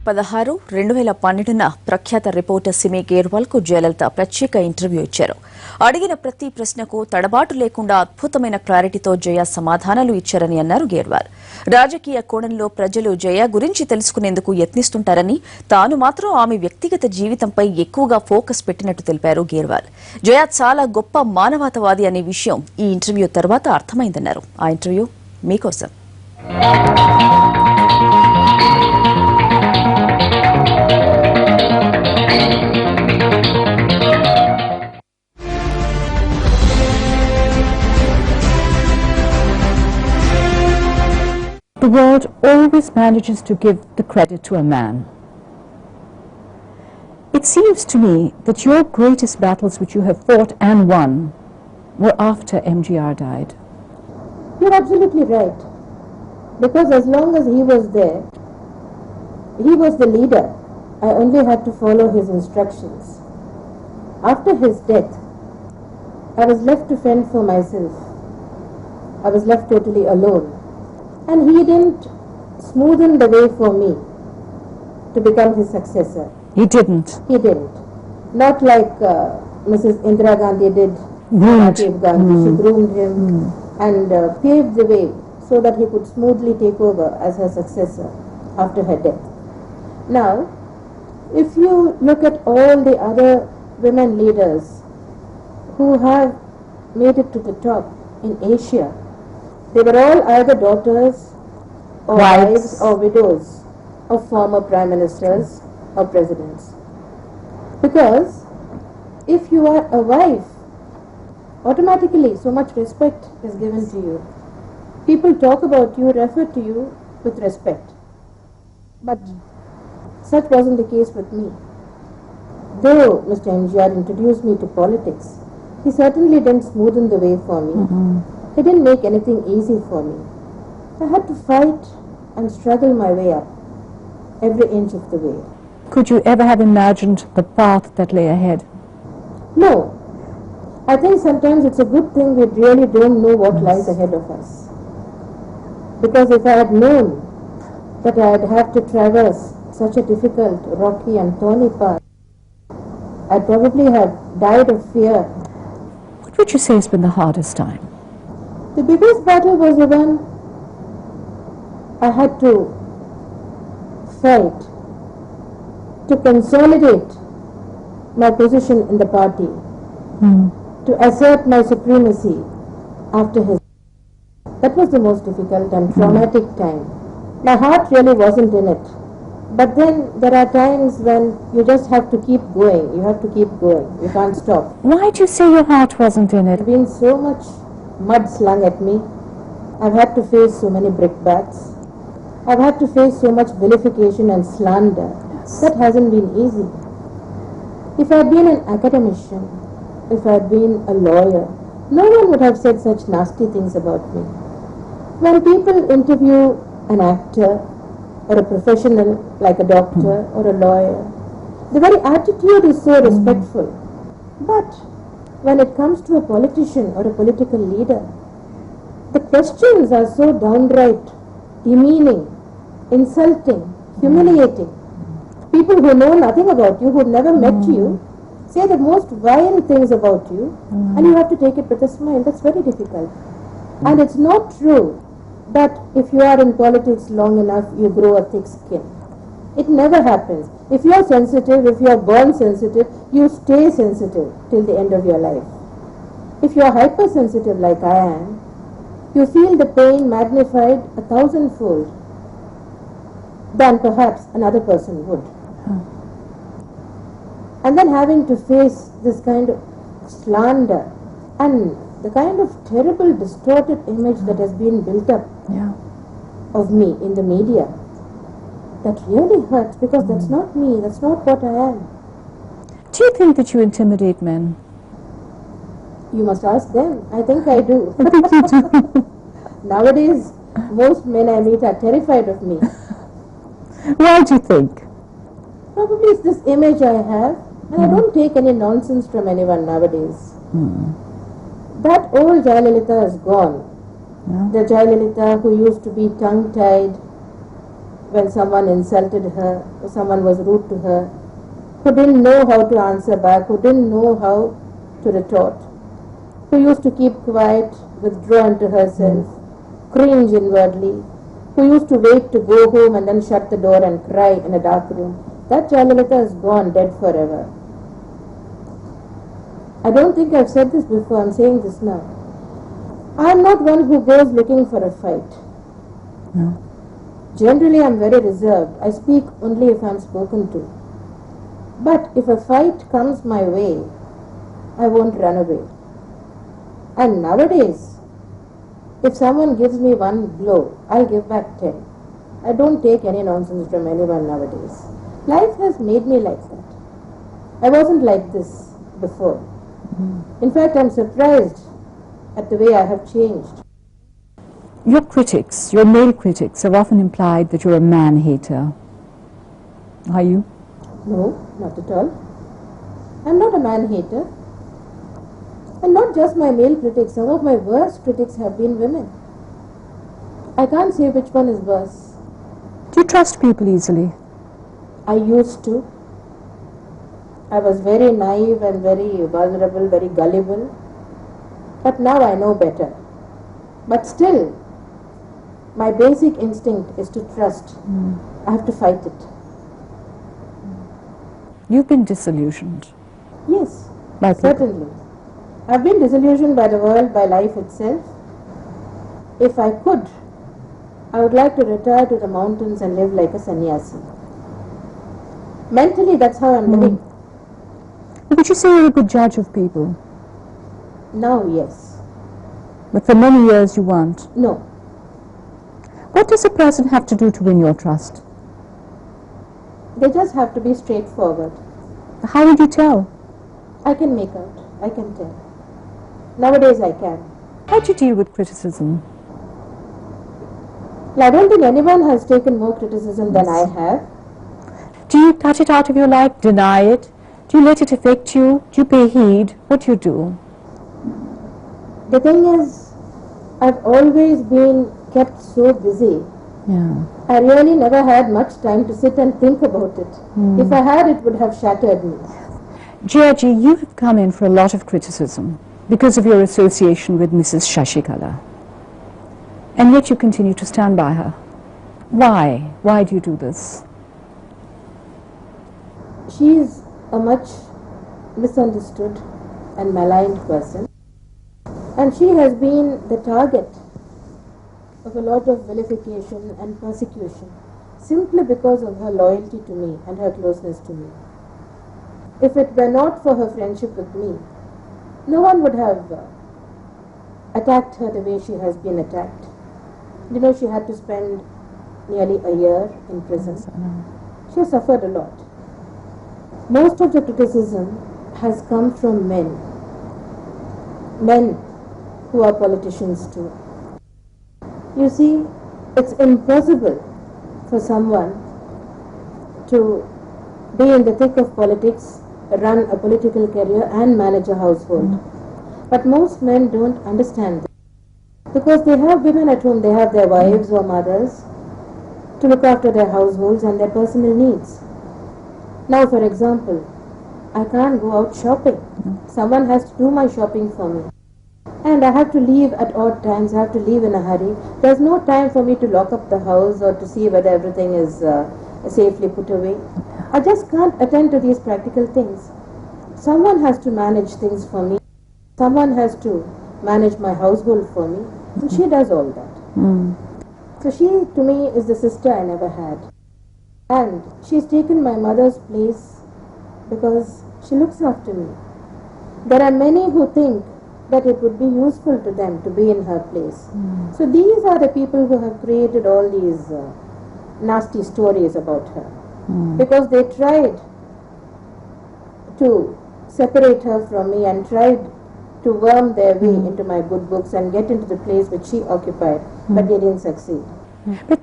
16/2012న ప్రఖ్యాత రిపోర్టర్ సిమి గేర్వాల్కు జయలలిత ప్రత్యేక ఇంటర్వ్యూ ఇచ్చారు. అడిగిన ప్రతి ప్రశ్నకు తడబాటు లేకుండా అద్భుతమైన క్లారిటీతో జయ సమాధానాలు ఇచ్చారని అన్నారు గేర్వాల్. రాజకీయ కోణంలో ప్రజలు జయ గురించి తెలుసుకునేందుకు యత్నిస్తుంటారని, తాను మాత్రం ఆమె వ్యక్తిగత జీవితంపై ఎక్కువగా ఫోకస్ పెట్టినట్టు తెలిపారు గేర్వాల్. జయ చాలా గొప్ప మానవతావాది అనే విషయం ఈ ఇంటర్వ్యూ తర్వాత అర్థమైందన్నారు. ఆ ఇంటర్వ్యూ మీకోసం. The world always manages to give the credit to a man. It seems to me that your greatest battles which you have fought and won were after MGR died. You're absolutely right. Because as long as he was there, he was the leader. I only had to follow his instructions. After his death, I was left to fend for myself. I was left totally alone. And he didn't smoothen the way for me to become his successor. He didn't. He didn't. Not like Mrs. Indira Gandhi did. Rajiv Gandhi. She groomed him and paved the way so that he could smoothly take over as her successor after her death. Now, if you look at all the other women leaders who have made it to the top in Asia, they were all either daughters or wives or widows of former prime ministers or presidents. Because if you are a wife, automatically so much respect is given to you. People talk about you, refer to you with respect. But such wasn't the case with me. Though Mr. MGR introduced me to politics, he certainly didn't smoothen the way for me. He didn't make anything easy for me. I had to fight and struggle my way up, every inch of the way. Could you ever have imagined the path that lay ahead? No. I think sometimes it's a good thing we really don't know what lies ahead of us. Because if I had known that I'd have to traverse such a difficult, rocky and thorny path, I'd probably have died of fear. What would you say has been the hardest time? The biggest battle was the one I had to fight to consolidate my position in the party, to assert my supremacy after his death. That was the most difficult and traumatic time. My heart really wasn't in it. But then there are times when you just have to keep going. You have to keep going. You can't stop. Why do you say your heart wasn't in it? There's been so much mud slung at me. I've had to face so many brickbats. I've had to face so much vilification and slander. That hasn't been easy. If I had been an academician, if I had been a lawyer, no one would have said such nasty things about me. When people interview an actor or a professional like a doctor or a lawyer, the very attitude is so respectful. But when it comes to a politician or a political leader, the questions are so downright demeaning, insulting, humiliating. People who know nothing about you, who've never met you, say the most vile things about you, and you have to take it with a smile. That's very difficult. And it's not true that if you are in politics long enough, you grow a thick skin. It never happens. If you are sensitive, if you are born sensitive, you stay sensitive till the end of your life. If you are hypersensitive like I am, you feel the pain magnified 1,000-fold than perhaps another person would. And then having to face this kind of slander and the kind of terrible distorted image that has been built up of me in the media, that really hurts, because that's not me, that's not what I am. Do you think that you intimidate men? You must ask them. I think I do. I think you do. Nowadays, most men I meet are terrified of me. Why do you think? Probably it's this image I have, and I don't take any nonsense from anyone nowadays. That old Jayalalitha is gone. The Jayalalitha who used to be tongue-tied, when someone insulted her, or someone was rude to her, who didn't know how to answer back, who didn't know how to retort, who used to keep quiet, withdraw into herself, cringe inwardly, who used to wait to go home and then shut the door and cry in a dark room. That Jayalalitha is gone, dead forever. I don't think I've said this before, I'm saying this now. I'm not one who goes looking for a fight. No. Generally, I'm very reserved. I speak only if I'm spoken to. But if a fight comes my way, I won't run away. And nowadays, if someone gives me one blow, I'll give back 10. I don't take any nonsense from anyone nowadays. Life has made me like that. I wasn't like this before. In fact, I'm surprised at the way I have changed. Your critics, your male critics, have often implied that you're a man-hater. Are you? No, not at all. I'm not a man-hater. And not just my male critics, some of my worst critics have been women. I can't say which one is worse. Do you trust people easily? I used to. I was very naive and very vulnerable, very gullible. But now I know better. But still, my basic instinct is to trust. I have to fight it. You've been disillusioned. Yes, By people. certainly. I've been disillusioned by the world, by life itself. If I could, I would like to retire to the mountains and live like a sannyasi. Mentally, that's how I'm living. Would you say you're a good judge of people? Now, yes. But for many years you weren't. No. What does a person have to do to win your trust? They just have to be straightforward. How would you tell? I can make out. I can tell. Nowadays I can. How do you deal with criticism? Well, I don't think anyone has taken more criticism than I have. Do you cut it out of your life, deny it? Do you let it affect you? Do you pay heed? What do you do? The thing is, I've always been kept so busy. Yeah. I really never had much time to sit and think about it. If I had, it would have shattered me. Jayji, you have come in for a lot of criticism because of your association with Mrs. Shashikala. And yet you continue to stand by her. Why? Why do you do this? She is a much misunderstood and maligned person. And she has been the target of a lot of vilification and persecution simply because of her loyalty to me and her closeness to me. If it were not for her friendship with me, no one would have attacked her the way she has been attacked. You know, she had to spend nearly a year in prison. She has suffered a lot. Most of the criticism has come from men who are politicians too. You see, it's impossible for someone to be in the thick of politics, run a political career and manage a household. But most men don't understand this. Because they have women at home, they have their wives or mothers to look after their households and their personal needs. Now, for example, I can't go out shopping. Someone has to do my shopping for me. And I have to leave at odd times, I have to leave in a hurry. There's no time for me to lock up the house or to see whether everything is safely put away. I just can't attend to these practical things. Someone has to manage things for me. Someone has to manage my household for me. And she does all that. So she, to me, is the sister I never had. And she's taken my mother's place because she looks after me. There are many who think that it would be useful to them to be in her place. So these are the people who have created all these nasty stories about her. Because they tried to separate her from me and tried to worm their way into my good books and get into the place which she occupied, but they didn't succeed. But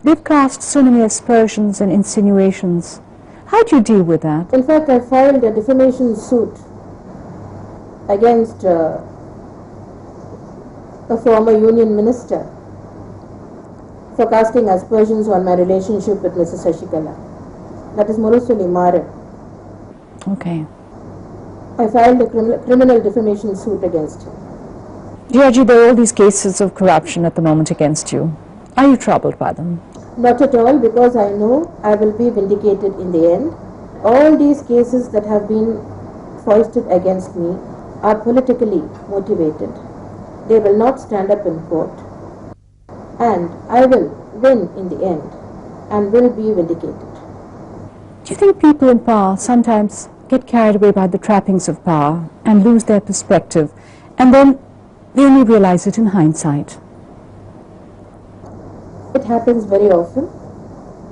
they've cast so many aspersions and insinuations. How do you deal with that? In fact, I filed a defamation suit against a former union minister for casting aspersions on my relationship with Mrs. Shashikala. That is Morosuli Mara. Okay. I filed a criminal defamation suit against him. Jayji, there are all these cases of corruption at the moment against you. Are you troubled by them? Not at all, because I know I will be vindicated in the end. All these cases that have been foisted against me are politically motivated. They will not stand up in court. And I will win in the end and will be vindicated. Do you think people in power sometimes get carried away by the trappings of power and lose their perspective, and then they only realize it in hindsight? It happens very often.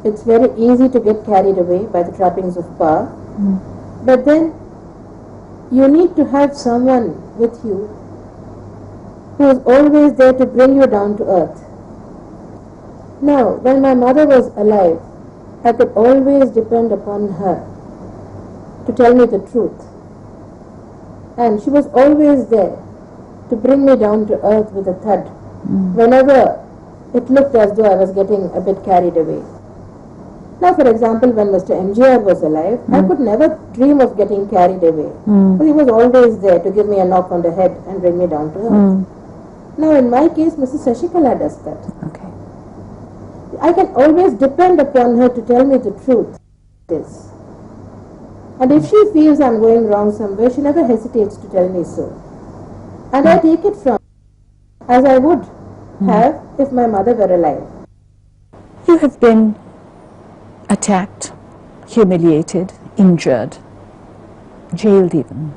It's very easy to get carried away by the trappings of power. But then you need to have someone with you who is always there to bring you down to earth. Now, when my mother was alive, I could always depend upon her to tell me the truth. And she was always there to bring me down to earth with a thud whenever it looked as though I was getting a bit carried away. Now, for example, when Mr. MGR was alive, I could never dream of getting carried away. But he was always there to give me a knock on the head and bring me down to earth. Now, in my case, Mrs. Shashikala does that. Okay. I can always depend upon her to tell me the truth. And if she feels I'm going wrong somewhere, she never hesitates to tell me so. And I take it from her as I would have if my mother were alive. You have been attacked, humiliated, injured, jailed even.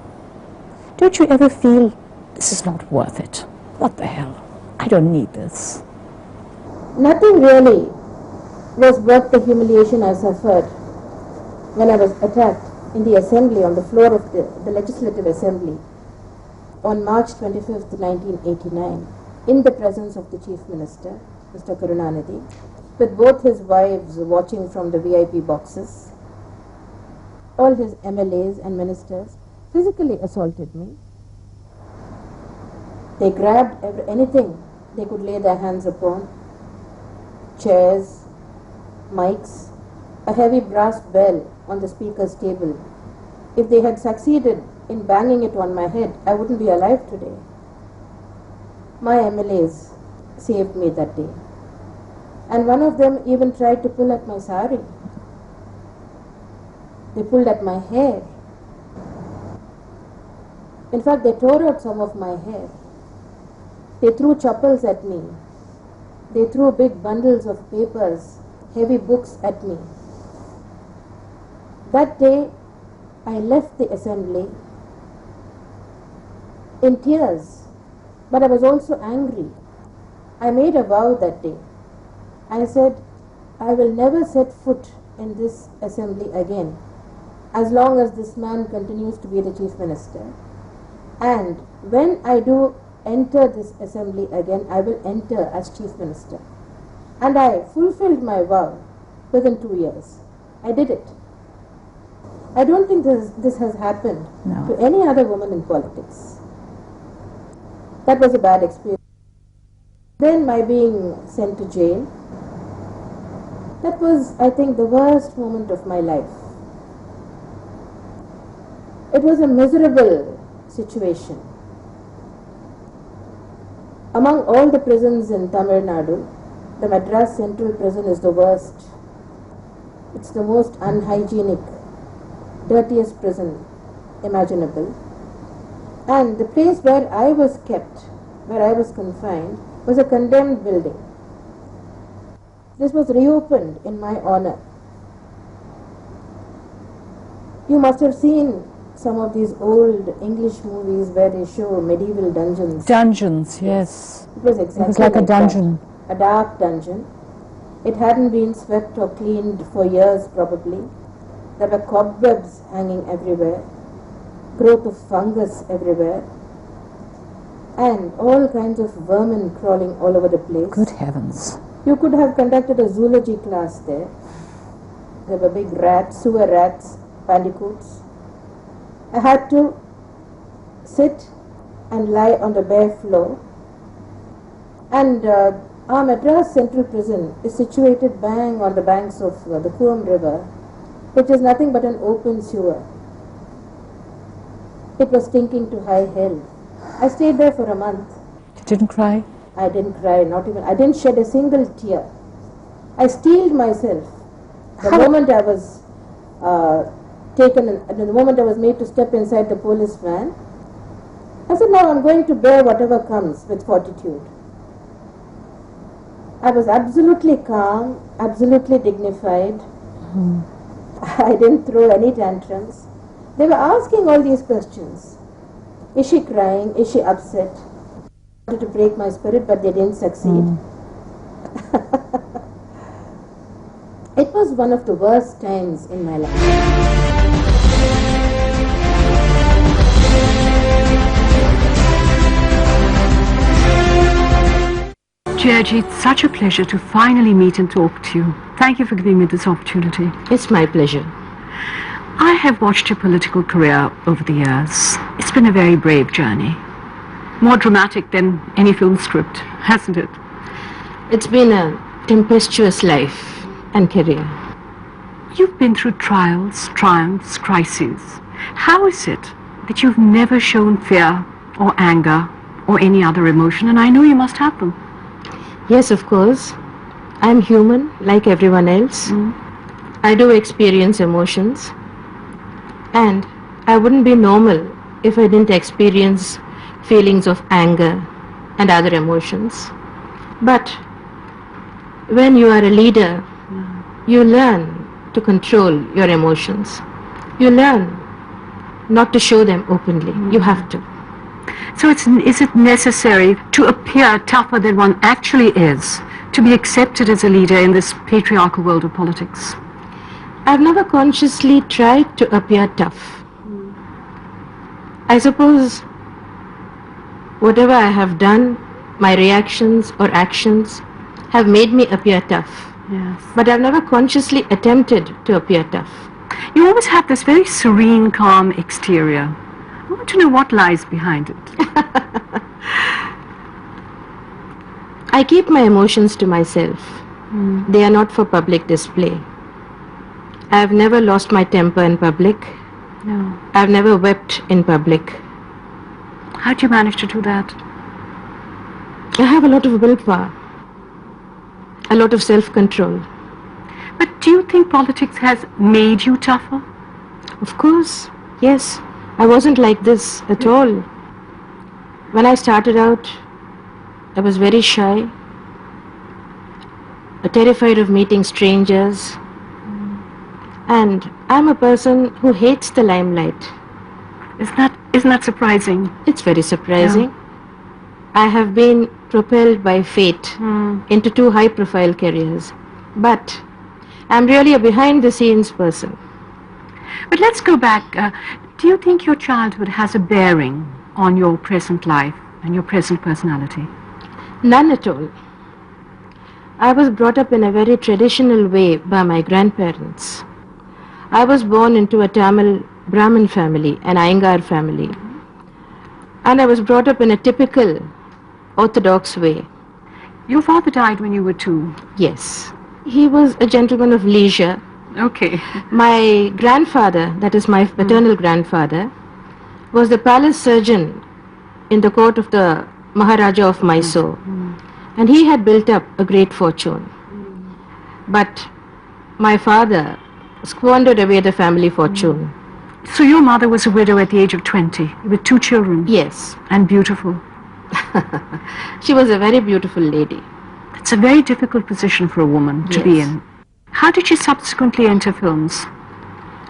Don't you ever feel, this is not worth it? What the hell? I don't need this. Nothing really was worth the humiliation I suffered when I was attacked in the assembly, on the floor of the Legislative Assembly on March 25th, 1989, in the presence of the Chief Minister, Mr. Karunanidhi, with both his wives watching from the VIP boxes. All his MLAs and ministers physically assaulted me. They grabbed anything they could lay their hands upon: chairs, mics, a heavy brass bell on the speaker's table. If they had succeeded in banging it on my head, I wouldn't be alive today. My MLAs saved me that day. And one of them even tried to pull at my sari. They pulled at my hair. In fact, they tore out some of my hair. They threw chappals at me. They threw big bundles of papers, heavy books at me. That day, I left the assembly in tears, but I was also angry. I made a vow that day. I said, I will never set foot in this assembly again as long as this man continues to be the Chief Minister. And when I do enter this assembly again, I will enter as Chief Minister. And I fulfilled my vow within 2 years. I did it. I don't think this has happened to any other woman in politics. That was a bad experience. Then my being sent to jail, that was, I think, the worst moment of my life. It was a miserable situation. Among all the prisons in Tamil Nadu, the Madras Central Prison is the worst. It's the most unhygienic, dirtiest prison imaginable. And the place where I was kept, where I was confined, was a condemned building. This was reopened in my honor. You must have seen some of these old English movies where they show medieval dungeons. Dungeons, yes. It was exactly It was like a dungeon. That. A dark dungeon. It hadn't been swept or cleaned for years probably. There were cobwebs hanging everywhere, growth of fungus everywhere, and all kinds of vermin crawling all over the place. Good heavens. You could have conducted a zoology class there. There were big rats, sewer rats, bandicoots. I had to sit and lie on the bare floor, and Our Madras Central Prison is situated bang on the banks of the Coombe River, which is nothing but an open sewer. It was stinking to high hell. I stayed there for a month. You didn't cry? I didn't cry, not even. I didn't shed a single tear. I steeled myself. The moment I was the moment I was made to step inside the police van, I said, now I'm going to bear whatever comes with fortitude. I was absolutely calm, absolutely dignified. I didn't throw any tantrums. They were asking all these questions. Is she crying? Is she upset? I wanted to break my spirit, but they didn't succeed. It was one of the worst times in my life. Jayji, it's such a pleasure to finally meet and talk to you. Thank you for giving me this opportunity. It's my pleasure. I have watched your political career over the years. It's been a very brave journey. More dramatic than any film script, hasn't it? It's been a tempestuous life and career. You've been through trials, triumphs, crises. How is it that you've never shown fear or anger or any other emotion? And I know you must have them. Yes, of course. I'm human like everyone else. I do experience emotions. And I wouldn't be normal if I didn't experience feelings of anger and other emotions. But when you are a leader, you learn to control your emotions. You learn not to show them openly. You have to. So is it necessary to appear tougher than one actually is to be accepted as a leader in this patriarchal world of politics? I've never consciously tried to appear tough. I suppose whatever I have done, my reactions or actions have made me appear tough. Yes. But I've never consciously attempted to appear tough. You always have this very serene, calm exterior. I want to know what lies behind it. I keep my emotions to myself. They are not for public display. I have never lost my temper in public. No. I've never wept in public. How do you manage to do that? I have a lot of willpower, a lot of self-control. But do you think politics has made you tougher? Of course, yes. I wasn't like this at all. When I started out, I was very shy, terrified of meeting strangers, and I'm a person who hates the limelight. Isn't that surprising? It's very surprising. I have been propelled by fate into 2 high-profile careers, but I'm really a behind-the-scenes person. But let's go back. Do you think your childhood has a bearing on your present life and your present personality? None at all. I was brought up in a very traditional way by my grandparents. I was born into a Tamil Brahmin family, an Iyengar family. And I was brought up in a typical orthodox way. Your father died when you were 2. Yes. He was a gentleman of leisure. Okay. My grandfather, that is my paternal grandfather, was the palace surgeon in the court of the Maharaja of Mysore. And he had built up a great fortune. But my father squandered away the family fortune. So your mother was a widow at the age of 20 with 2 children? Yes. And beautiful? She was a very beautiful lady. It's a very difficult position for a woman to be in. How did she subsequently enter films?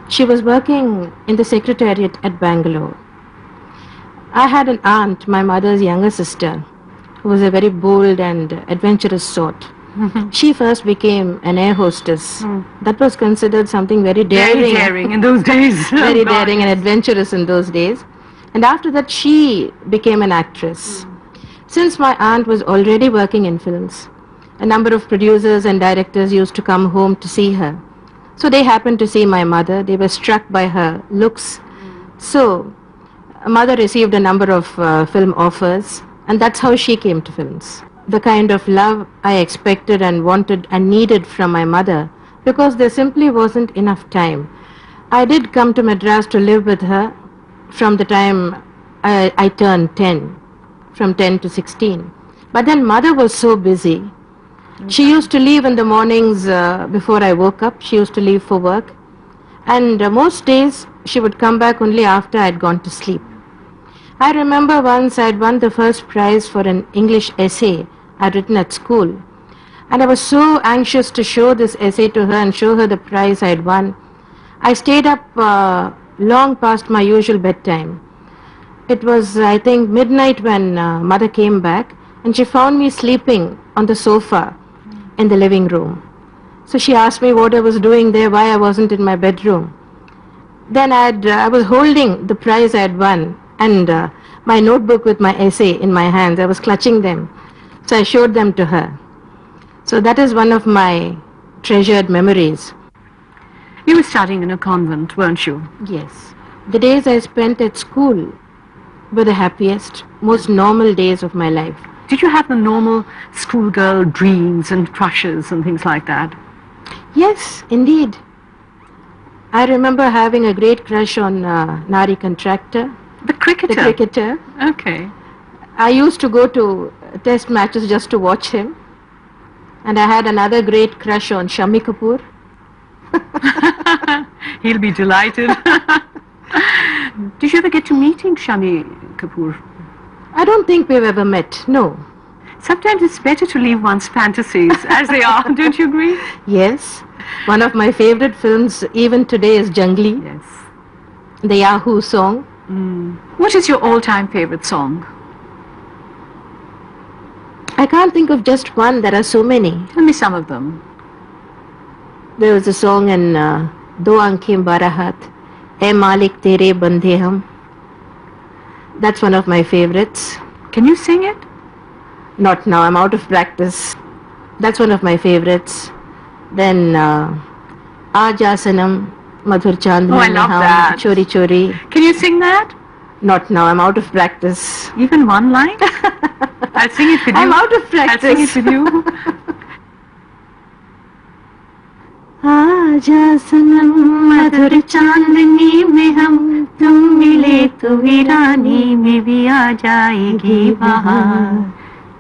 She was working in the secretariat at Bangalore. I had an aunt, my mother's younger sister, who was a very bold and adventurous sort. She first became an air hostess. That was considered something very daring. Very daring in those days. Very daring and adventurous in those days. And after that she became an actress. Since my aunt was already working in films, a number of producers and directors used to come home to see her. So they happened to see my mother. They were struck by her looks. So mother received a number of film offers, and that's how she came to films. the kind of love I expected and wanted and needed from my mother, because there simply wasn't enough time. I did come to Madras to live with her from the time I turned 10, from 10 to 16. But then mother was so busy. She used to leave in the mornings before I woke up. She used to leave for work. And most days she would come back only after I had gone to sleep. I remember once I had won the first prize for an English essay I had written at school. And I was so anxious to show this essay to her and show her the prize I had won. I stayed up long past my usual bedtime. It was, I think, midnight when mother came back, and she found me sleeping on the sofa in the living room. So she asked me what I was doing there, why I wasn't in my bedroom. Then I was holding the prize I had won and my notebook with my essay in my hands. I was clutching them. So I showed them to her. So that is one of my treasured memories. You were studying in a convent, weren't you? Yes. The days I spent at school were the happiest, most normal days of my life. Did you have the normal schoolgirl dreams and crushes and things like that? Yes, indeed. I remember having a great crush on Nari Contractor. The cricketer? The cricketer. Okay. I used to go to test matches just to watch him. And I had another great crush on Shammi Kapoor. He'll be delighted. Did you ever get to meeting Shammi Kapoor? I don't think we've ever met, no. Sometimes it's better to leave one's fantasies as they are, don't you agree? Yes. One of my favorite films even today is Jungli. Yes. The Yahoo song. What is your all-time favorite song? I can't think of just one, there are so many. Tell me some of them. There was a song in Do Aankhein Barahat, Ae Malik Tere Bandhe Hum. That's one of my favorites. Can you sing it? Not now, I'm out of practice. That's one of my favorites. Then Aaja Sanam, Madhur Chandni Oh, I love that. Chori Chori. Can you sing that? Not now, I'm out of practice. Even one line? I'll sing it with you. I'm out of practice. I'll sing it with you. आजा सनम मधुर चांदनी में हम तुम मिले तो वीरानी में भी आ जाएगी बहार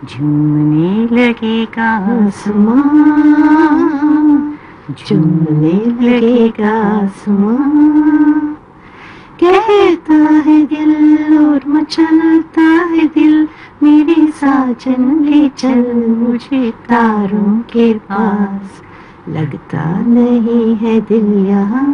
झूमने लगेगा आसमां झूमने लगेगा आसमां कहता है दिल और मचलता है दिल मेरी साजन ले चल मुझे तारों के पास लगता नहीं है दिल यहाँ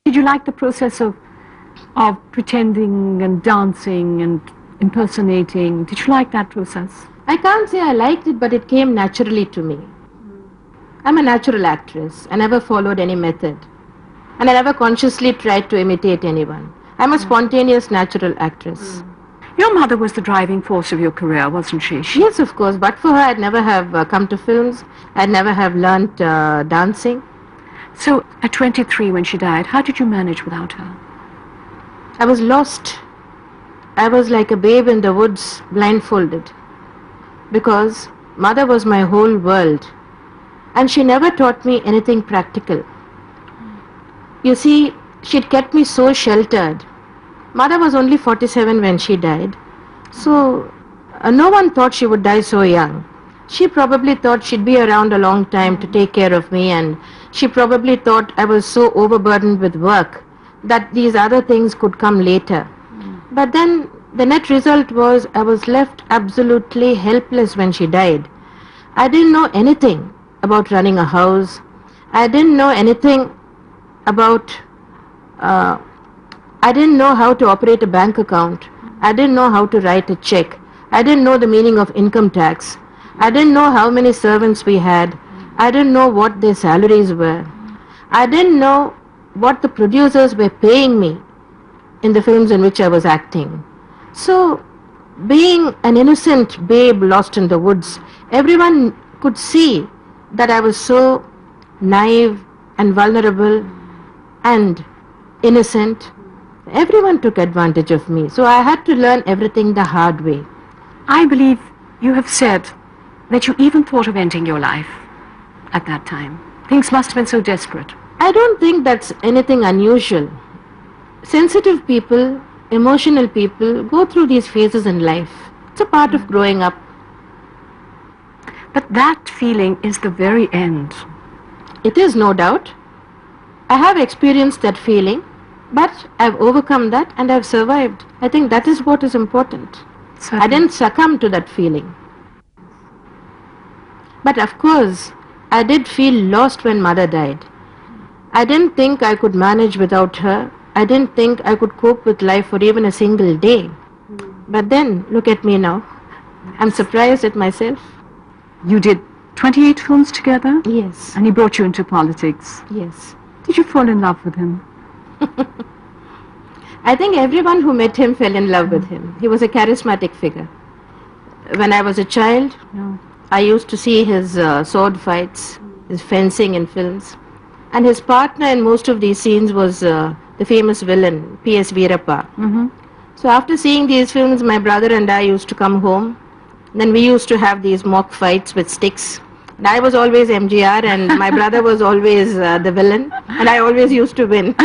Did you like the process of pretending and dancing and impersonating? Did you like that process? I can't say I liked it, but it came naturally to me. I'm a natural actress. I never followed any method. And I never consciously tried to imitate anyone. I'm a spontaneous, natural actress. Your mother was the driving force of your career, wasn't she? Yes, of course. But for her, I'd never have come to films. I'd never have learnt dancing. So, at 23 when she died, how did you manage without her? I was lost. I was like a babe in the woods, blindfolded. Because mother was my whole world. And she never taught me anything practical. You see, she'd kept me so sheltered. Mother was only 47 when she died. So, no one thought she would die so young. She probably thought she'd be around a long time to take care of me, and she probably thought I was so overburdened with work that these other things could come later. But then the net result was I was left absolutely helpless when she died. I didn't know anything about running a house. I didn't know anything about I didn't know how to operate a bank account. I didn't know how to write a check. I didn't know the meaning of income tax. I didn't know how many servants we had. I didn't know what their salaries were. I didn't know what the producers were paying me in the films in which I was acting. So, being an innocent babe lost in the woods, everyone could see that I was so naive and vulnerable and innocent. Everyone took advantage of me, so I had to learn everything the hard way. I believe you have said that you even thought of ending your life at that time. Things must have been so desperate. I don't think that's anything unusual. Sensitive people, emotional people go through these phases in life. It's a part of growing up. But that feeling is the very end. It is, no doubt. I have experienced that feeling, but I've overcome that and I've survived. I think that is what is important. I didn't succumb to that feeling. But of course, I did feel lost when mother died. I didn't think I could manage without her. I didn't think I could cope with life for even a single day. But then, look at me now. I'm surprised at myself. You did 28 films together? Yes. And he brought you into politics. Yes. Did you fall in love with him? I think everyone who met him fell in love with him. He was a charismatic figure. When I was a child, I used to see his sword fights, his fencing in films. And his partner in most of these scenes was the famous villain, P.S. Veerappa. So after seeing these films, my brother and I used to come home. Then we used to have these mock fights with sticks. And I was always MGR and my brother was always the villain. And I always used to win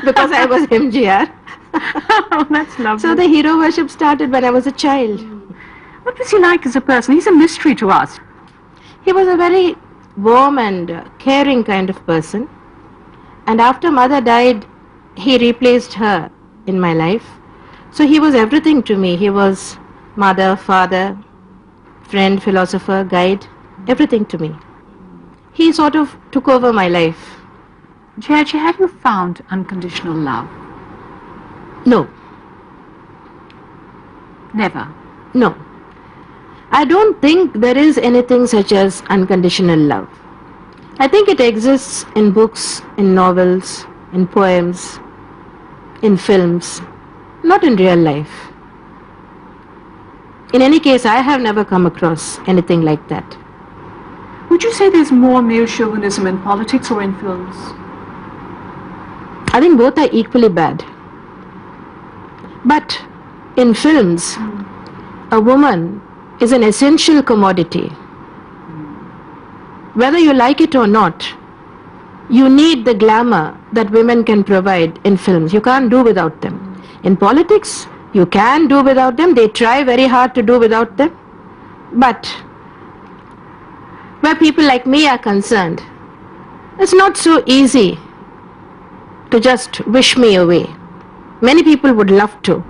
because I was MGR. Oh, that's lovely. So the hero worship started when I was a child. What was he like as a person? He's a mystery to us. He was a very warm and caring kind of person. And after mother died, he replaced her in my life. So he was everything to me. He was mother, father, friend, philosopher, guide, everything to me. He sort of took over my life. Jayaji, have you found unconditional love? No. Never. No. I don't think there is anything such as unconditional love. I think it exists in books, in novels, in poems, in films, not in real life. In any case, I have never come across anything like that. Would you say there's more male chauvinism in politics or in films? I think both are equally bad. But in films, a woman is an essential commodity. Whether you like it or not, you need the glamour that women can provide in films. You can't do without them. In politics, you can do without them. They try very hard to do without them. But where people like me are concerned, it's not so easy to just wish me away. Many people would love to.